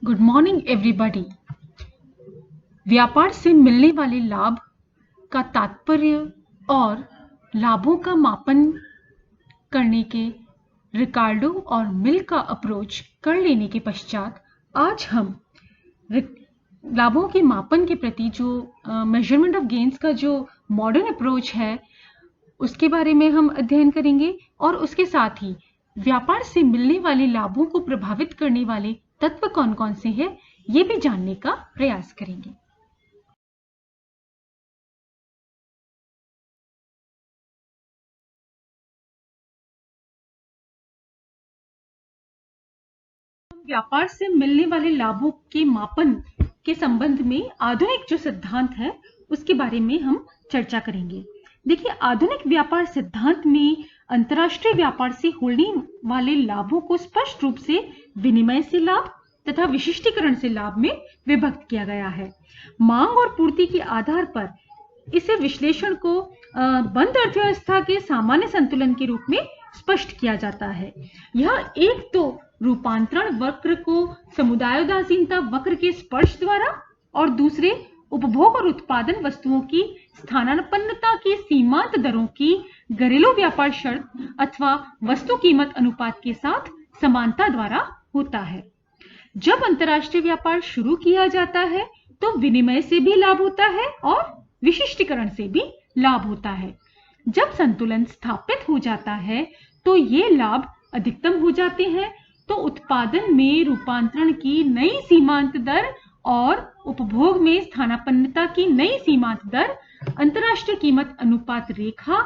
Good morning everybody. व्यापार से मिलने वाले लाभ का तात्पर्य और लाभों का मापन करने के रिकार्डो और मिल का अप्रोच कर लेने के पश्चात आज हम लाभों के मापन के प्रति जो मेजरमेंट ऑफ गेन्स का जो मॉडर्न अप्रोच है उसके बारे में हम अध्ययन करेंगे और उसके साथ ही व्यापार से मिलने वाले लाभों को प्रभावित करने वाले तत्व कौन कौन से हैं ये भी जानने का प्रयास करेंगे। व्यापार से मिलने वाले लाभों के मापन के संबंध में आधुनिक जो सिद्धांत है उसके बारे में हम चर्चा करेंगे। देखिए, आधुनिक व्यापार सिद्धांत में अंतर्राष्ट्रीय व्यापार से होने वाले लाभों को स्पष्ट रूप से विनिमय से लाभ तथा विशिष्टीकरण से लाभ में विभक्त किया गया है। मांग और पूर्ति के आधार पर इसे विश्लेषण को बंद अर्थव्यवस्था के सामान्य संतुलन के रूप में स्पष्ट किया जाता है। यह एक तो रूपांतरण वक्र को समुदायोदासीनता वक्र के स्पर्श द्वारा और दूसरे उपभोग और उत्पादन वस्तुओं की स्थानापन्नता की सीमांत दरों की घरेलू व्यापार शर्त अथवा वस्तु कीमत अनुपात के साथ समानता द्वारा होता है। जब अंतर्राष्ट्रीय व्यापार शुरू किया जाता है तो विनिमय से भी लाभ होता है और विशिष्टीकरण से भी लाभ होता है। जब संतुलन स्थापित हो जाता है तो ये लाभ अधिकतम हो जाते हैं, तो उत्पादन में रूपांतरण की नई सीमांत दर और उपभोग में स्थानापन्नता की नई सीमांत दर अंतर्राष्ट्रीय कीमत अनुपात रेखा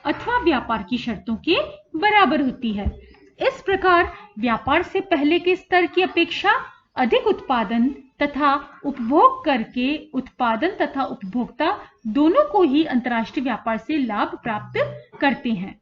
अथवा व्यापार की शर्तों के बराबर होती है। इस प्रकार व्यापार से पहले के स्तर की अपेक्षा अधिक उत्पादन तथा उपभोग करके उत्पादन तथा उपभोक्ता दोनों को ही अंतर्राष्ट्रीय व्यापार से लाभ प्राप्त करते हैं।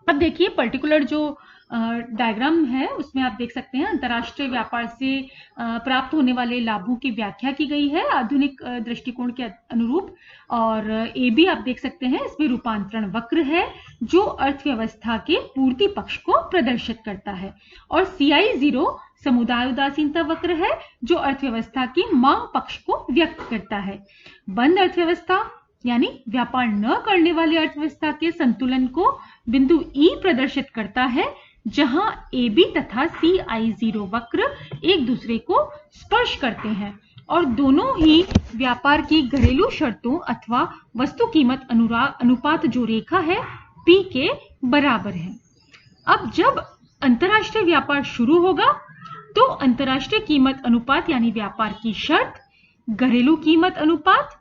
अब देखिए, पर्टिकुलर जो डायग्राम है उसमें आप देख सकते हैं अंतर्राष्ट्रीय व्यापार से प्राप्त होने वाले लाभों की व्याख्या की गई है आधुनिक दृष्टिकोण के अनुरूप। और ए भी आप देख सकते हैं, इसमें रूपांतरण वक्र है जो अर्थव्यवस्था के पूर्ति पक्ष को प्रदर्शित करता है, और CI0 समुदाय उदासीनता वक्र है जो अर्थव्यवस्था की मांग पक्ष को व्यक्त करता है। बंद अर्थव्यवस्था यानी व्यापार न करने वाली अर्थव्यवस्था के संतुलन को बिंदु E प्रदर्शित करता है, जहां AB तथा CI0 वक्र एक दूसरे को स्पर्श करते हैं और दोनों ही व्यापार की घरेलू शर्तों अथवा वस्तु कीमत अनुपात जो रेखा है P के बराबर है। अब जब अंतर्राष्ट्रीय व्यापार शुरू होगा तो अंतर्राष्ट्रीय कीमत अनुपात यानी व्यापार की शर्त घरेलू कीमत अनुपात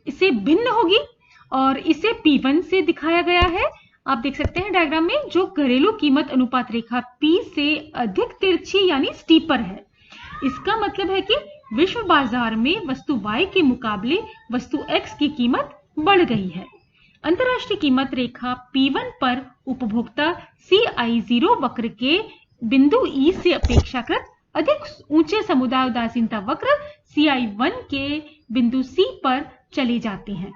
इससे भिन्न होगी और इसे P1 से दिखाया गया है। आप देख सकते हैं डायग्राम में, जो घरेलू कीमत अनुपात रेखा P से अधिक तिरछी यानी स्टीपर है। इसका मतलब है कि विश्व बाजार में वस्तु Y के मुकाबले वस्तु X की कीमत बढ़ गई है। अंतर्राष्ट्रीय कीमत रेखा P1 पर उपभोक्ता CI0 वक्र के बिंदु E से अपेक्षाकृत अधिक ऊंचे समुदाय उदासीनता वक्र CI1 के बिंदु C पर चले जाते हैं।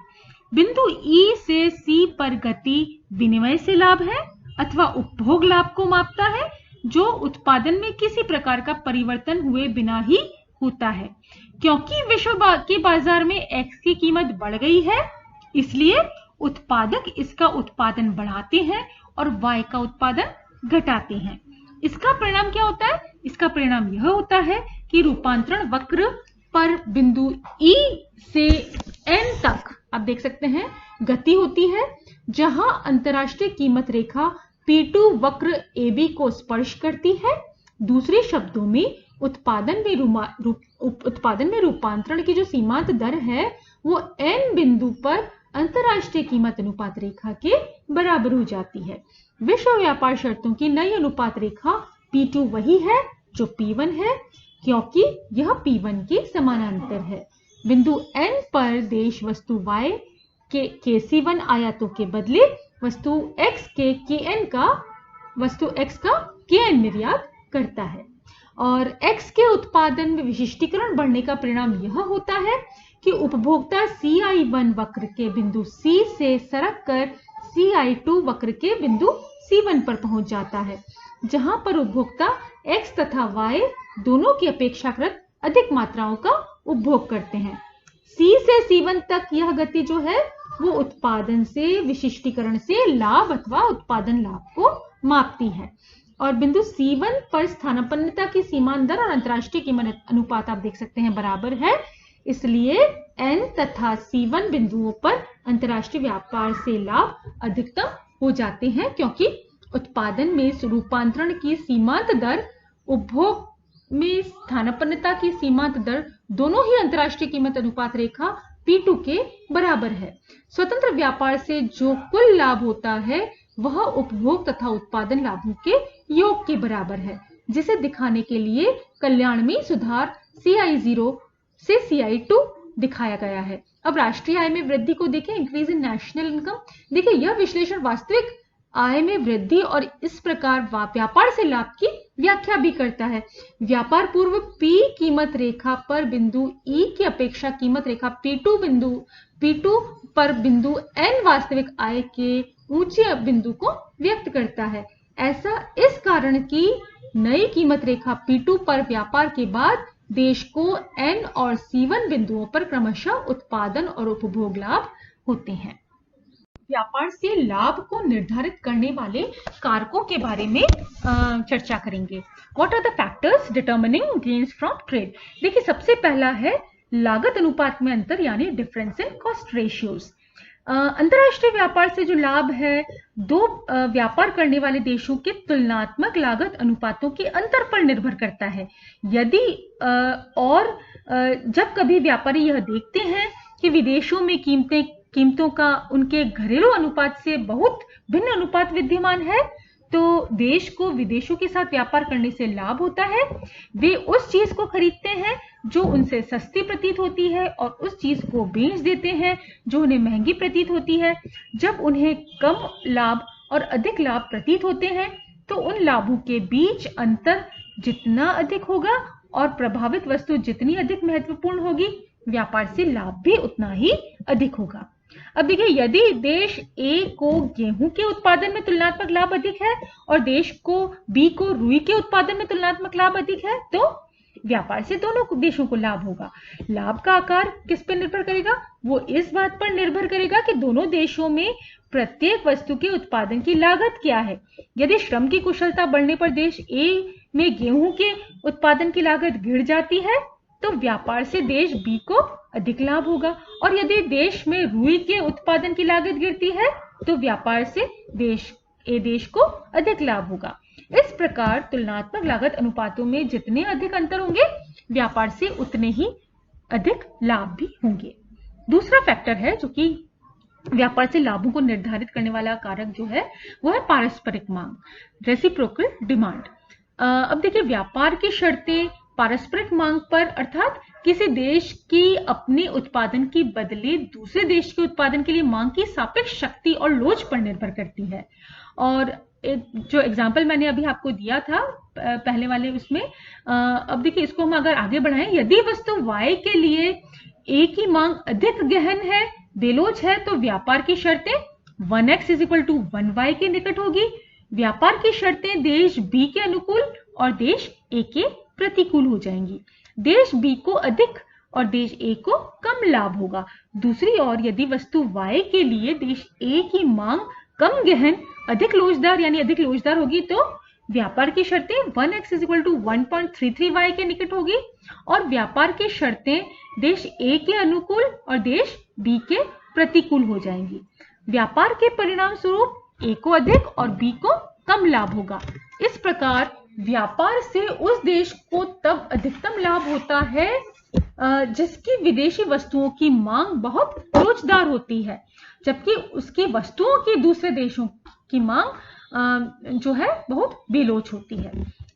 बिंदु E से C पर गति विनिमय से लाभ है अथवा उपभोग लाभ को मापता है, जो उत्पादन में किसी प्रकार का परिवर्तन हुए बिना ही होता है। क्योंकि विश्व के बाजार में X की कीमत बढ़ गई है, इसलिए उत्पादक इसका उत्पादन बढ़ाते हैं और Y का उत्पादन घटाते हैं। इसका परिणाम क्या होता है? इसका परिणाम यह होता है कि रूपांतरण वक्र पर बिंदु E से N तक आप देख सकते हैं गति होती है, जहां अंतर्राष्ट्रीय कीमत रेखा P2 वक्र AB को स्पर्श करती है। दूसरे शब्दों में उत्पादन में रूपांतरण की जो सीमांत दर है वो N बिंदु पर अंतर्राष्ट्रीय कीमत अनुपात रेखा के बराबर हो जाती है। विश्व व्यापार शर्तों की नई अनुपात रेखा P2 वही है जो P1 है, क्योंकि यह P1 के समानांतर है। बिंदु N पर देश वस्तु Y के KC1 आयातों के बदले वस्तु X के वस्तु X का KN निर्यात करता है, और X के उत्पादन में विशिष्टीकरण बढ़ने का परिणाम यह होता है कि उपभोक्ता CI1 वक्र के बिंदु C से सरक कर CI2 वक्र के बिंदु C1 पर पहुंच जाता है, जहां पर उपभोक्ता X तथा Y दोनों की अपेक्षाकृत अधिक मात्राओं का उपभोग करते हैं। C से C1 तक यह गति जो है वो उत्पादन से विशिष्टीकरण से लाभ अथवा उत्पादन लाभ को मापती है। और बिंदु C1 पर स्थानापन्नता की सीमांत दर और अंतरराष्ट्रीय कीमत अनुपात आप देख सकते हैं बराबर है, इसलिए N तथा C1 बिंदुओं पर अंतरराष्ट्रीय व्यापार से लाभ अधिकतम हो जाते हैं, क्योंकि उत्पादन में रूपांतरण की सीमांत दर, उपभोग में स्थानापन्नता की सीमांत दर दोनों ही अंतरराष्ट्रीय कीमत अनुपात रेखा P2 के बराबर है। स्वतंत्र व्यापार से जो कुल लाभ होता है वह उपभोग तथा उत्पादन लाभों के योग के बराबर है, जिसे दिखाने के लिए कल्याण में सुधार CI0 से CI2 दिखाया गया है। अब राष्ट्रीय आय में वृद्धि को देखें, इंक्रीज इन नेशनल इनकम। देखिए यह विश्लेषण वास्तविक आय में वृद्धि और इस प्रकार व्यापार से लाभ की व्याख्या भी करता है। व्यापार पूर्व P कीमत रेखा पर बिंदु E की अपेक्षा कीमत रेखा P2 पर बिंदु N वास्तविक आय के ऊंचे बिंदु को व्यक्त करता है। ऐसा इस कारण कि नई कीमत रेखा P2 पर व्यापार के बाद देश को N और C1 बिंदुओं पर क्रमशः उत्पादन और उपभोग लाभ होते हैं। व्यापार से लाभ को निर्धारित करने वाले कारकों के बारे में चर्चा करेंगे। What are the factors determining gains from trade? देखिए सबसे पहला है लागत अनुपात में अंतर यानी डिफरेंस इन कॉस्ट रेशियोज। अंतरराष्ट्रीय व्यापार से जो लाभ है दो व्यापार करने वाले देशों के तुलनात्मक लागत अनुपातों के अंतर पर निर्भर करता है। यदि जब कभी व्यापारी यह देखते हैं कि विदेशों में कीमतों का उनके घरेलू अनुपात से बहुत भिन्न अनुपात विद्यमान है, तो देश को विदेशों के साथ व्यापार करने से लाभ होता है। वे उस चीज को खरीदते हैं जो उनसे सस्ती प्रतीत होती है और उस चीज को बेच देते हैं जो उन्हें महंगी प्रतीत होती है। जब उन्हें कम लाभ और अधिक लाभ प्रतीत होते हैं तो उन लाभों के बीच अंतर जितना अधिक होगा और प्रभावित वस्तु जितनी अधिक महत्वपूर्ण होगी, व्यापार से लाभ भी उतना ही अधिक होगा। अब देखिए यदि देश A को गेहूं के उत्पादन में तुलनात्मक लाभ अधिक है और देश को B को रुई के उत्पादन में तुलनात्मक लाभ अधिक है, तो व्यापार से दोनों देशों को लाभ होगा। लाभ का आकार किस पर निर्भर करेगा? वो इस बात पर निर्भर करेगा कि दोनों देशों में प्रत्येक वस्तु के उत्पादन की लागत क्या है। यदि श्रम की कुशलता बढ़ने पर देश A में गेहूं के उत्पादन की लागत गिर जाती है तो व्यापार से देश B को अधिक लाभ होगा, और यदि देश में रुई के उत्पादन की लागत गिरती है तो व्यापार से देश को अधिक लाभ होगा। इस प्रकार तुलनात्मक लागत अनुपातों में जितने अधिक अंतर होंगे, व्यापार से उतने ही अधिक लाभ भी होंगे। दूसरा फैक्टर है जो कि व्यापार से लाभों को निर्धारित करने वाला कारक जो है वो है पारस्परिक मांग, रेसिप्रोकल डिमांड। अब देखिए व्यापार की शर्तें पारस्परिक मांग पर अर्थात किसी देश की अपने उत्पादन की बदले दूसरे देश के उत्पादन के लिए मांग की सापेक्ष शक्ति और लोच पर निर्भर करती है। और जो एग्जाम्पल मैंने अभी आपको दिया था पहले वाले उसमें, अब देखिए इसको हम अगर आगे बढ़ाएं, यदि वस्तु Y के लिए A की मांग अधिक गहन है, बेलोच है, तो व्यापार की शर्तें 1x = 1y के निकट होगी। व्यापार की शर्तें देश B के अनुकूल और देश A के प्रतिकूल हो जाएंगी। देश B को अधिक और देश A को कम लाभ होगा। दूसरी ओर यदि वस्तु Y के लिए देश A की मांग कम गहन अधिक लोचदार होगी तो व्यापार की शर्तें 1x = 1.33y के निकट होगी और व्यापार की शर्तें देश A के अनुकूल और देश B के प्रतिकूल हो जाएंगी। व्यापार के परिणाम स्वरूप A को अधिक और B को कम लाभ होगा। इस प्रकार व्यापार से उस देश को तब अधिकतम लाभ होता है जिसकी विदेशी वस्तुओं की मांग बहुत लोचदार होती है, जबकि उसकी वस्तुओं की दूसरे देशों की मांग जो है बहुत बेलोच होती है।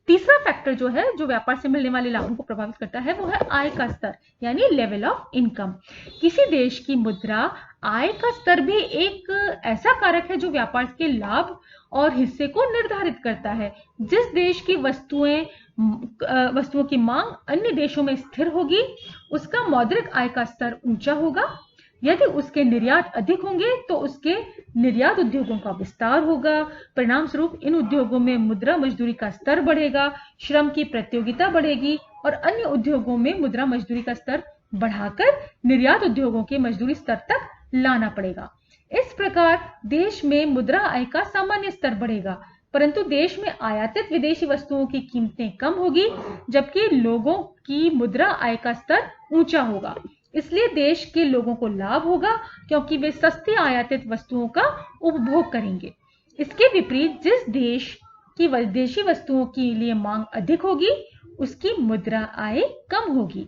तीसरा फैक्टर जो है जो व्यापार से मिलने वाले लाभों को प्रभावित करता है वो है आय का स्तर यानी लेवल ऑफ इनकम। किसी देश की मुद्रा आय का स्तर भी एक ऐसा कारक है जो व्यापार के लाभ और हिस्से को निर्धारित करता है। जिस देश की वस्तुओं की मांग अन्य देशों में स्थिर होगी उसका मौद्रिक आय का स्तर ऊंचा होगा। यदि उसके निर्यात अधिक होंगे तो उसके निर्यात उद्योगों का विस्तार होगा। परिणाम स्वरूप इन उद्योगों में मुद्रा मजदूरी का स्तर बढ़ेगा, श्रम की प्रतियोगिता बढ़ेगी और अन्य उद्योगों में मुद्रा मजदूरी का स्तर बढ़ाकर निर्यात उद्योगों के मजदूरी स्तर तक लाना पड़ेगा। इस प्रकार देश में मुद्रा आय का सामान्य स्तर बढ़ेगा, परंतु देश में आयातित विदेशी वस्तुओं की कीमतें कम होगी, जबकि लोगों की मुद्रा आय का स्तर ऊंचा होगा। इसलिए देश के लोगों को लाभ होगा क्योंकि वे सस्ती आयातित वस्तुओं का उपभोग करेंगे। इसके विपरीत जिस देश की विदेशी वस्तुओं के लिए मांग अधिक होगी, उसकी मुद्रा आय कम होगी।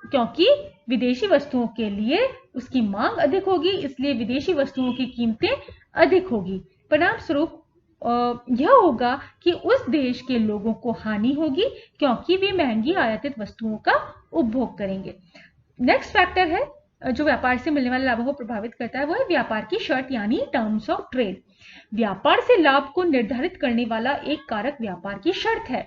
क्योंकि विदेशी वस्तुओं के लिए उसकी मांग अधिक होगी, इसलिए विदेशी वस्तुओं की कीमतें अधिक होगी। परिणाम स्वरूप यह होगा कि उस देश के लोगों को हानि होगी क्योंकि वे महंगी आयातित वस्तुओं का उपभोग करेंगे। नेक्स्ट फैक्टर है जो व्यापार से मिलने वाले लाभों को प्रभावित करता है, वो है व्यापार की शर्त यानी टर्म्स ऑफ ट्रेड। व्यापार से लाभ को निर्धारित करने वाला एक कारक व्यापार की शर्त है।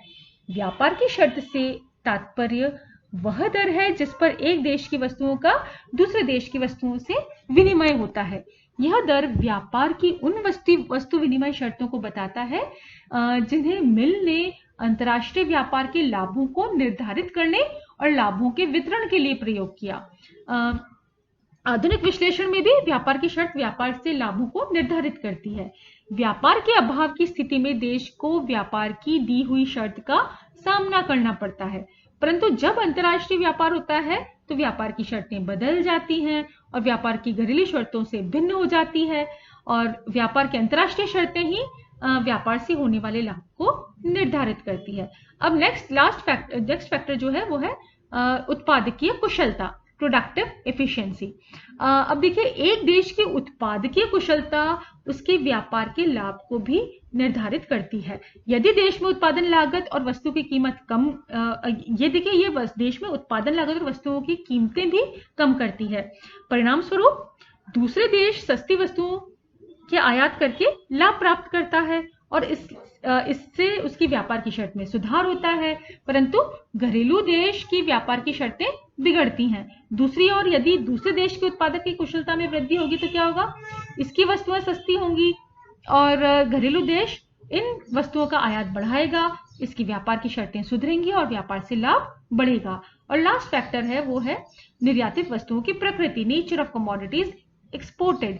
व्यापार की शर्त से तात्पर्य वह दर है जिस पर एक देश की वस्तुओं का दूसरे देश की वस्तुओं से विनिमय होता है। यह दर व्यापार की उन वस्तु विनिमय शर्तों को बताता है जिन्हें मिल ने अंतर्राष्ट्रीय व्यापार के लाभों को निर्धारित करने और लाभों के वितरण के लिए प्रयोग किया। आधुनिक विश्लेषण में भी व्यापार की शर्त व्यापार से लाभों को निर्धारित करती है। व्यापार के अभाव की स्थिति में देश को व्यापार की दी हुई शर्त का सामना करना पड़ता है, परंतु जब अंतर्राष्ट्रीय व्यापार होता है तो व्यापार की शर्तें बदल जाती हैं और व्यापार की घरेलू शर्तों से भिन्न हो जाती है और व्यापार की अंतर्राष्ट्रीय शर्तें ही व्यापार से होने वाले लाभ को निर्धारित करती है। अब नेक्स्ट फैक्टर जो है वो है उत्पादकीय कुशलता, प्रोडक्टिव एफिशिएंसी। अब देखिए, एक देश की उत्पादकीय कुशलता उसके व्यापार के लाभ को भी निर्धारित करती है। यदि देश में उत्पादन लागत और वस्तु की कीमत कम, ये देखिए, ये देश में उत्पादन लागत और वस्तुओं की कीमतें भी कम करती है। परिणाम स्वरूप दूसरे देश सस्ती वस्तुओं के आयात करके लाभ प्राप्त करता है और इससे उसकी व्यापार की शर्त में सुधार होता है, परंतु घरेलू देश की व्यापार की शर्तें बिगड़ती हैं। दूसरी ओर यदि दूसरे देश के उत्पादक की कुशलता में वृद्धि होगी तो क्या होगा, इसकी वस्तुएं सस्ती होंगी और घरेलू देश इन वस्तुओं का आयात बढ़ाएगा, इसकी व्यापार की शर्तें सुधरेंगी और व्यापार से लाभ बढ़ेगा। और लास्ट फैक्टर है वो है निर्यातित वस्तुओं की प्रकृति, नेचर ऑफ कमोडिटीज एक्सपोर्टेड।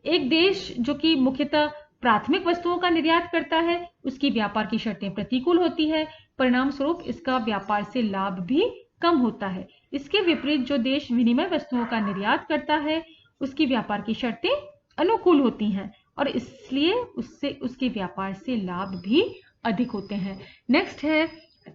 एक देश जो कि मुख्यतः प्राथमिक वस्तुओं का निर्यात करता है, उसकी व्यापार की शर्तें प्रतिकूल होती है, परिणाम स्वरूप इसका व्यापार से लाभ भी कम होता है। इसके विपरीत जो देश विनिमय वस्तुओं का निर्यात करता है, उसकी व्यापार की शर्तें अनुकूल होती हैं और इसलिए उसके व्यापार से लाभ भी अधिक होते हैं। नेक्स्ट है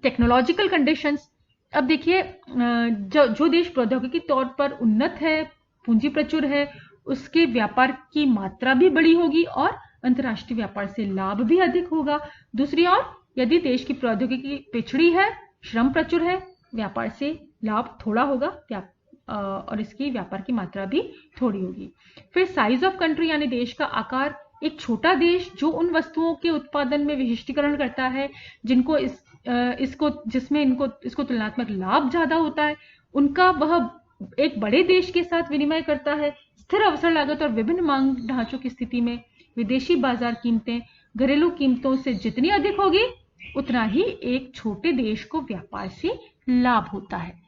टेक्नोलॉजिकल कंडीशंस। अब देखिए, जो देश प्रौद्योगिकी तौर पर उन्नत है, पूंजी प्रचुर है, उसके व्यापार की मात्रा भी बड़ी होगी और अंतर्राष्ट्रीय व्यापार से लाभ भी अधिक होगा। दूसरी ओर यदि देश की प्रौद्योगिकी पिछड़ी है, श्रम प्रचुर है, व्यापार से लाभ थोड़ा होगा और इसकी व्यापार की मात्रा भी थोड़ी होगी। फिर साइज ऑफ कंट्री यानी देश का आकार। एक छोटा देश जो उन वस्तुओं के उत्पादन में विशिष्टीकरण करता है जिसमें इसको तुलनात्मक लाभ ज्यादा होता है, उनका वह एक बड़े देश के साथ विनिमय करता है। स्थिर अवसर लागत और विभिन्न मांग ढांचों की स्थिति में विदेशी बाजार कीमतें घरेलू कीमतों से जितनी अधिक होगी, उतना ही एक छोटे देश को व्यापार से लाभ होता है।